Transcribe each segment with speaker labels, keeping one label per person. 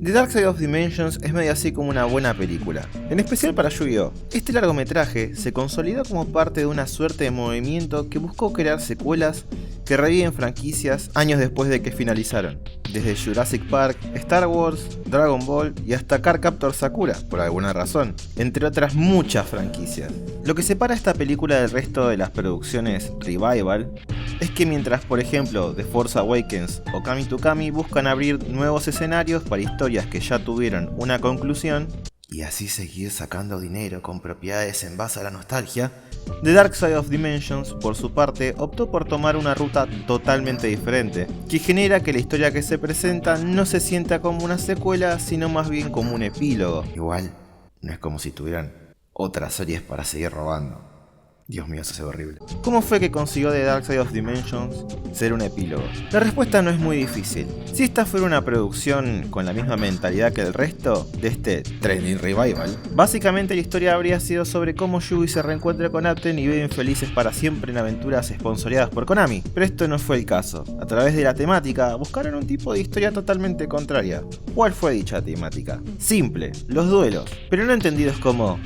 Speaker 1: The Dark Side of Dimensions es medio así como una buena película, en especial para Yu-Gi-Oh! Este largometraje se consolidó como parte de una suerte de movimiento que buscó crear secuelas que reviven franquicias años después de que finalizaron, desde Jurassic Park, Star Wars, Dragon Ball y hasta Cardcaptor Sakura, por alguna razón, entre otras muchas franquicias. Lo que separa esta película del resto de las producciones Revival es que mientras por ejemplo The Force Awakens o Kami to Kami buscan abrir nuevos escenarios para historias que ya tuvieron una conclusión, y así seguir sacando dinero con propiedades en base a la nostalgia, The Dark Side of Dimensions, por su parte, optó por tomar una ruta totalmente diferente, que genera que la historia que se presenta no se sienta como una secuela, sino más bien como un epílogo. Igual, no es como si tuvieran otras series para seguir robando. Dios mío, eso se ve horrible. ¿Cómo fue que consiguió The Dark Side of Dimensions ser un epílogo? La respuesta no es muy difícil. Si esta fuera una producción con la misma mentalidad que el resto de este trending revival, básicamente la historia habría sido sobre cómo Yugi se reencuentra con Aten y viven felices para siempre en aventuras sponsoreadas por Konami. Pero esto no fue el caso. A través de la temática, buscaron un tipo de historia totalmente contraria. ¿Cuál fue dicha temática? Simple, los duelos, pero no entendidos como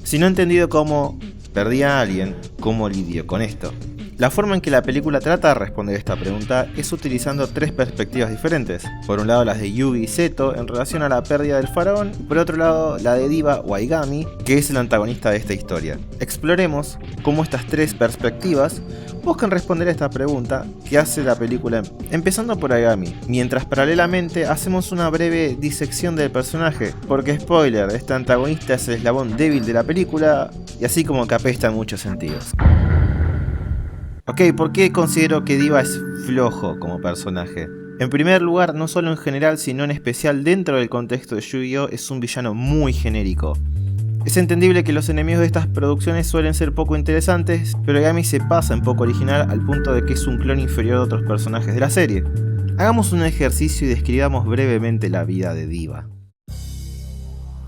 Speaker 1: sino entendido como perdí a alguien, ¿cómo lidio con esto? La forma en que la película trata de responder esta pregunta es utilizando tres perspectivas diferentes. Por un lado las de Yugi y Seto en relación a la pérdida del faraón, y por otro lado la de Diva o Aigami, que es el antagonista de esta historia. Exploremos cómo estas tres perspectivas buscan responder a esta pregunta que hace la película, empezando por Aigami, mientras paralelamente hacemos una breve disección del personaje, porque spoiler, este antagonista es el eslabón débil de la película y así como que apesta en muchos sentidos. Ok, ¿por qué considero que Diva es flojo como personaje? En primer lugar, no solo en general, sino en especial dentro del contexto de Yu-Gi-Oh! Es un villano muy genérico. Es entendible que los enemigos de estas producciones suelen ser poco interesantes, pero Aigami se pasa en poco original al punto de que es un clon inferior de otros personajes de la serie. Hagamos un ejercicio y describamos brevemente la vida de Diva.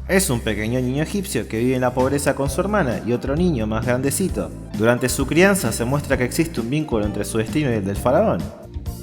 Speaker 1: Es un pequeño niño egipcio que vive en la pobreza con su hermana y otro niño más grandecito. Durante su crianza se muestra que existe un vínculo entre su destino y el del faraón.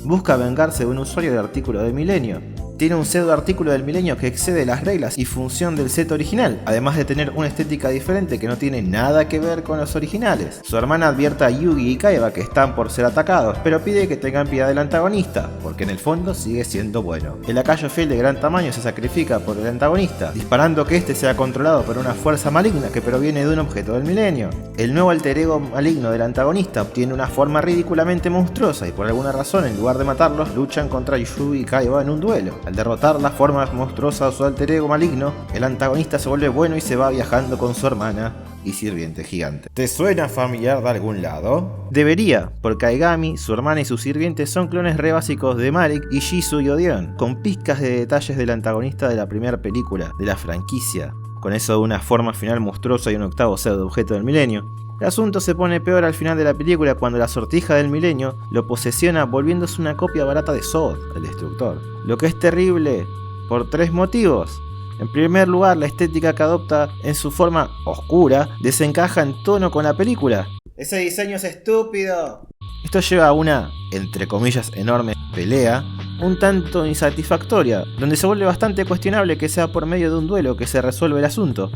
Speaker 1: Busca vengarse de un usuario del artículo del milenio. Tiene un pseudo artículo del milenio que excede las reglas y función del set original, además de tener una estética diferente que no tiene nada que ver con los originales. Su hermana advierte a Yugi y Kaiba que están por ser atacados, pero pide que tengan piedad del antagonista, porque en el fondo sigue siendo bueno. El lacayo fiel de gran tamaño se sacrifica por el antagonista, disparando que este sea controlado por una fuerza maligna que proviene de un objeto del milenio. El nuevo alter ego maligno del antagonista obtiene una forma ridículamente monstruosa y por alguna razón, en lugar de matarlos, luchan contra Yugi y Kaiba en un duelo. Al derrotar la forma monstruosa de su alter ego maligno, el antagonista se vuelve bueno y se va viajando con su hermana y sirviente gigante. ¿Te suena familiar de algún lado? Debería, porque Aigami, su hermana y su sirviente son clones re básicos de Marik y Shizu y Odeon, con pizcas de detalles del antagonista de la primera película de la franquicia, con eso de una forma final monstruosa y un octavo pseudo objeto del milenio. El asunto se pone peor al final de la película cuando la sortija del milenio lo posesiona volviéndose una copia barata de Zod, el destructor. Lo que es terrible por tres motivos. En primer lugar, la estética que adopta en su forma oscura desencaja en tono con la película. ¡Ese diseño es estúpido! Esto lleva a una, entre comillas, enorme pelea, un tanto insatisfactoria, donde se vuelve bastante cuestionable que sea por medio de un duelo que se resuelve el asunto,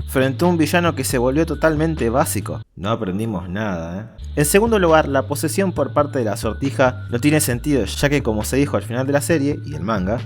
Speaker 1: frente a un villano que se volvió totalmente básico. No aprendimos nada, En segundo lugar, la posesión por parte de la sortija no tiene sentido, ya que como se dijo al final de la serie, y el manga,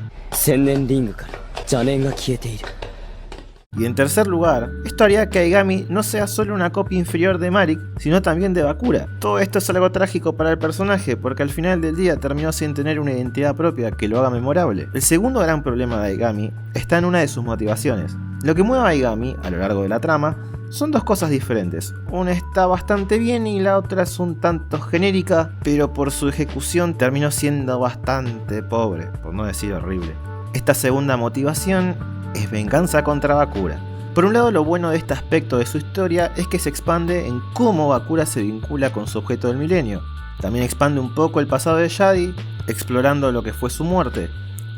Speaker 1: y en tercer lugar, esto haría que Aigami no sea solo una copia inferior de Marik, sino también de Bakura. Todo esto es algo trágico para el personaje, porque al final del día terminó sin tener una identidad propia que lo haga memorable. El segundo gran problema de Aigami está en una de sus motivaciones. Lo que mueve a Aigami a lo largo de la trama son dos cosas diferentes. Una está bastante bien y la otra es un tanto genérica, pero por su ejecución terminó siendo bastante pobre, por no decir horrible. Esta segunda motivación es venganza contra Bakura. Por un lado, lo bueno de este aspecto de su historia es que se expande en cómo Bakura se vincula con su objeto del milenio. También expande un poco el pasado de Shadi, explorando lo que fue su muerte.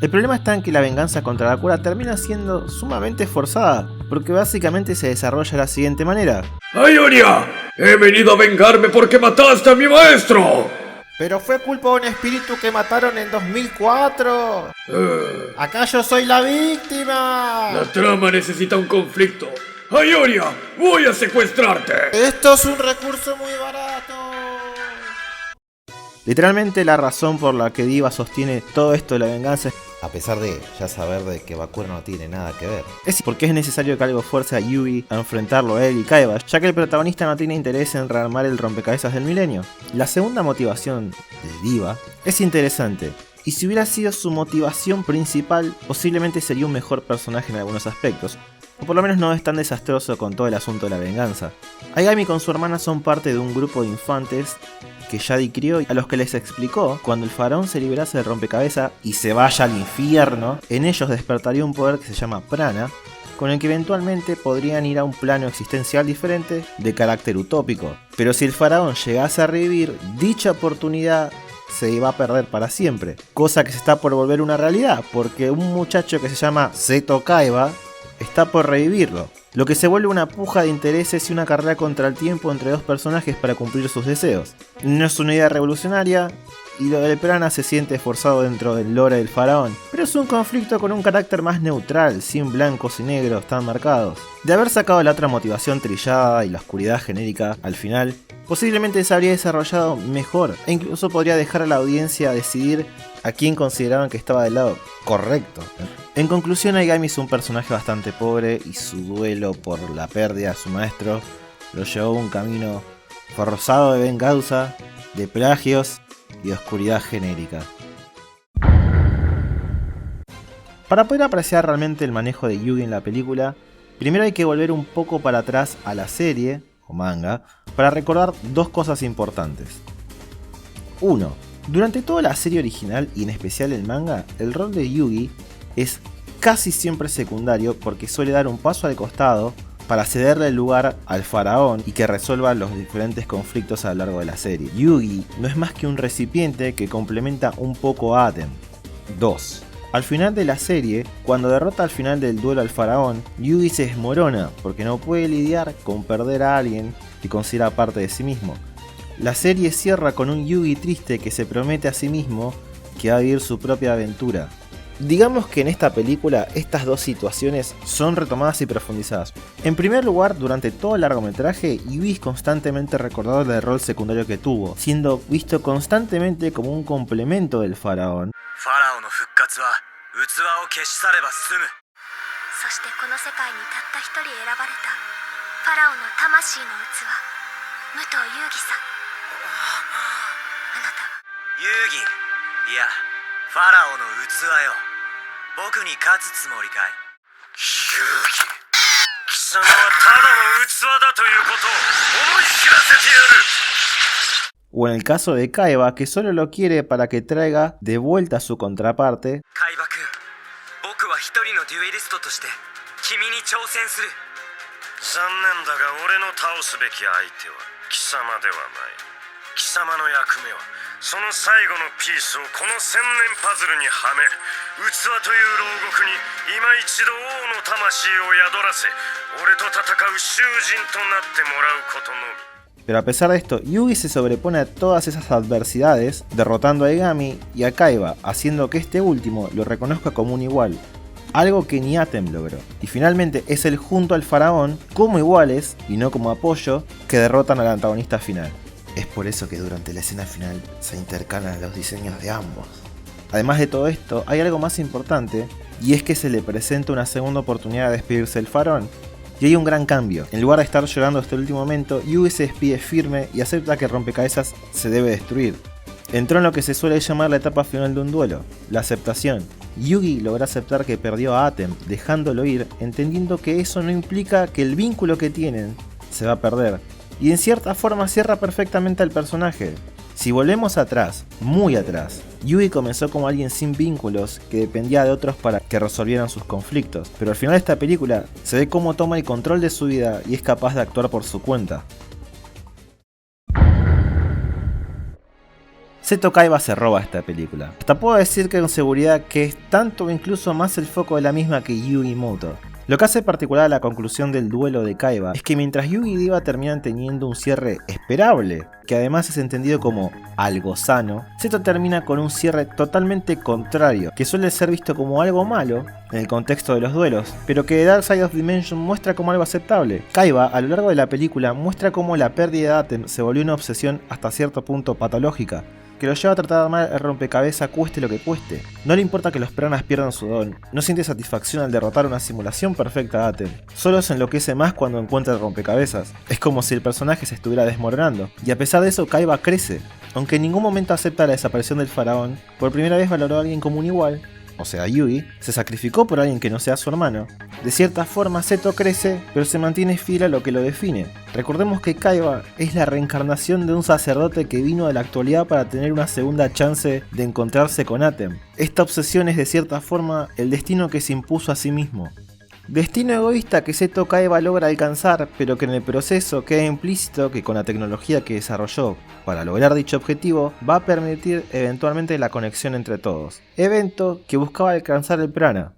Speaker 1: El problema está en que la venganza contra Bakura termina siendo sumamente forzada, porque básicamente se desarrolla de la siguiente manera.
Speaker 2: ¡Ayuria! ¡He venido a vengarme porque mataste a mi maestro!
Speaker 1: Pero fue culpa de un espíritu que mataron en 2004. Acá yo soy la víctima.
Speaker 2: La trama necesita un conflicto. ¡Ayoria! ¡Voy a secuestrarte!
Speaker 1: Esto es un recurso muy barato. Literalmente la razón por la que Diva sostiene todo esto de la venganza, a pesar de ya saber de que Bakura no tiene nada que ver, es porque es necesario que algo fuerce a Yugi a enfrentarlo a él y Kaiba, ya que el protagonista no tiene interés en rearmar el rompecabezas del milenio. La segunda motivación de Diva es interesante, y si hubiera sido su motivación principal, posiblemente sería un mejor personaje en algunos aspectos, o por lo menos no es tan desastroso con todo el asunto de la venganza. Aigami con su hermana son parte de un grupo de infantes que Yadi crió, a los que les explicó cuando el faraón se liberase del rompecabezas y se vaya al infierno, en ellos despertaría un poder que se llama prana, con el que eventualmente podrían ir a un plano existencial diferente de carácter utópico. Pero si el faraón llegase a revivir, dicha oportunidad se iba a perder para siempre, cosa que se está por volver una realidad, porque un muchacho que se llama Seto Kaiba está por revivirlo, lo que se vuelve una puja de intereses y una carrera contra el tiempo entre dos personajes para cumplir sus deseos. No es una idea revolucionaria, y lo del prana se siente forzado dentro del lore del faraón, pero es un conflicto con un carácter más neutral, sin blancos y negros tan marcados. De haber sacado la otra motivación trillada y la oscuridad genérica al final, posiblemente se habría desarrollado mejor, e incluso podría dejar a la audiencia decidir a quién consideraban que estaba del lado correcto. En conclusión, Aigami es un personaje bastante pobre y su duelo por la pérdida de su maestro lo llevó a un camino forzado de venganza, de plagios y de oscuridad genérica. Para poder apreciar realmente el manejo de Yugi en la película, primero hay que volver un poco para atrás a la serie, o manga, para recordar dos cosas importantes. 1. Durante toda la serie original y en especial el manga, el rol de Yugi es casi siempre secundario porque suele dar un paso al costado para cederle el lugar al faraón y que resuelva los diferentes conflictos a lo largo de la serie. Yugi no es más que un recipiente que complementa un poco a Atem. 2. Al final de la serie, cuando derrota al final del duelo al faraón, Yugi se desmorona porque no puede lidiar con perder a alguien que considera parte de sí mismo. La serie cierra con un Yugi triste que se promete a sí mismo que va a vivir su propia aventura. Digamos que en esta película estas dos situaciones son retomadas y profundizadas. En primer lugar, durante todo el largometraje, Yugi es constantemente recordado del rol secundario que tuvo, siendo visto constantemente como un complemento del faraón. O en el caso de Kaiba, que solo lo quiere para que traiga de vuelta a su contraparte. Pero a pesar de esto, Yugi se sobrepone a todas esas adversidades, derrotando a Aigami y a Kaiba, haciendo que este último lo reconozca como un igual, algo que ni Atem logró. Y finalmente es él junto al faraón, como iguales y no como apoyo, que derrotan al antagonista final. Es por eso que durante la escena final se intercalan los diseños de ambos. Además de todo esto, hay algo más importante, y es que se le presenta una segunda oportunidad de despedirse del faraón. Y hay un gran cambio. En lugar de estar llorando hasta el último momento, Yugi se despide firme y acepta que el rompecabezas se debe destruir. Entró en lo que se suele llamar la etapa final de un duelo, la aceptación. Yugi logra aceptar que perdió a Atem, dejándolo ir, entendiendo que eso no implica que el vínculo que tienen se va a perder. Y en cierta forma cierra perfectamente al personaje. Si volvemos atrás, muy atrás, Yugi comenzó como alguien sin vínculos que dependía de otros para que resolvieran sus conflictos, pero al final de esta película se ve cómo toma el control de su vida y es capaz de actuar por su cuenta. Seto Kaiba se roba esta película. Hasta puedo decir que con seguridad que es tanto o incluso más el foco de la misma que Yugi Muto. Lo que hace particular a la conclusión del duelo de Kaiba es que mientras Yugi y Diva terminan teniendo un cierre esperable, que además es entendido como algo sano, Zeto termina con un cierre totalmente contrario, que suele ser visto como algo malo en el contexto de los duelos, pero que Dark Side of the Dimension muestra como algo aceptable. Kaiba, a lo largo de la película, muestra cómo la pérdida de Atem se volvió una obsesión hasta cierto punto patológica, que lo lleva a tratar de armar el rompecabezas cueste lo que cueste. No le importa que los piranhas pierdan su don, no siente satisfacción al derrotar una simulación perfecta de Atem. Solo se enloquece más cuando encuentra el rompecabezas. Es como si el personaje se estuviera desmoronando, y a pesar de eso Kaiba crece. Aunque en ningún momento acepta la desaparición del faraón, por primera vez valoró a alguien como un igual, o sea Yugi, se sacrificó por alguien que no sea su hermano. De cierta forma Zeto crece, pero se mantiene fiel a lo que lo define. Recordemos que Kaiba es la reencarnación de un sacerdote que vino de la actualidad para tener una segunda chance de encontrarse con Atem. Esta obsesión es de cierta forma el destino que se impuso a sí mismo. Destino egoísta que Zeto Kaiba logra alcanzar, pero que en el proceso queda implícito que con la tecnología que desarrolló para lograr dicho objetivo va a permitir eventualmente la conexión entre todos, evento que buscaba alcanzar el prana.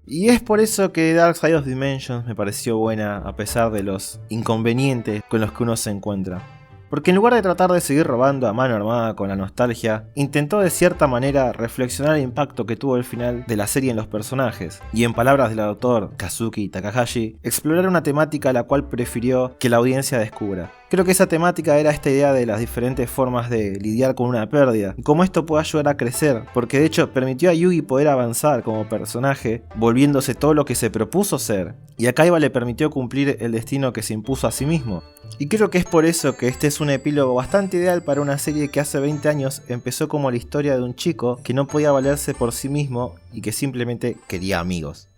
Speaker 1: Y es por eso que Dark Side of Dimensions me pareció buena a pesar de los inconvenientes con los que uno se encuentra. Porque en lugar de tratar de seguir robando a mano armada con la nostalgia, intentó de cierta manera reflexionar el impacto que tuvo el final de la serie en los personajes, y en palabras del autor Kazuki Takahashi, explorar una temática la cual prefirió que la audiencia descubra. Creo que esa temática era esta idea de las diferentes formas de lidiar con una pérdida, y cómo esto puede ayudar a crecer, porque de hecho permitió a Yugi poder avanzar como personaje, volviéndose todo lo que se propuso ser, y a Kaiba le permitió cumplir el destino que se impuso a sí mismo. Y creo que es por eso que este es un epílogo bastante ideal para una serie que hace 20 años empezó como la historia de un chico que no podía valerse por sí mismo y que simplemente quería amigos.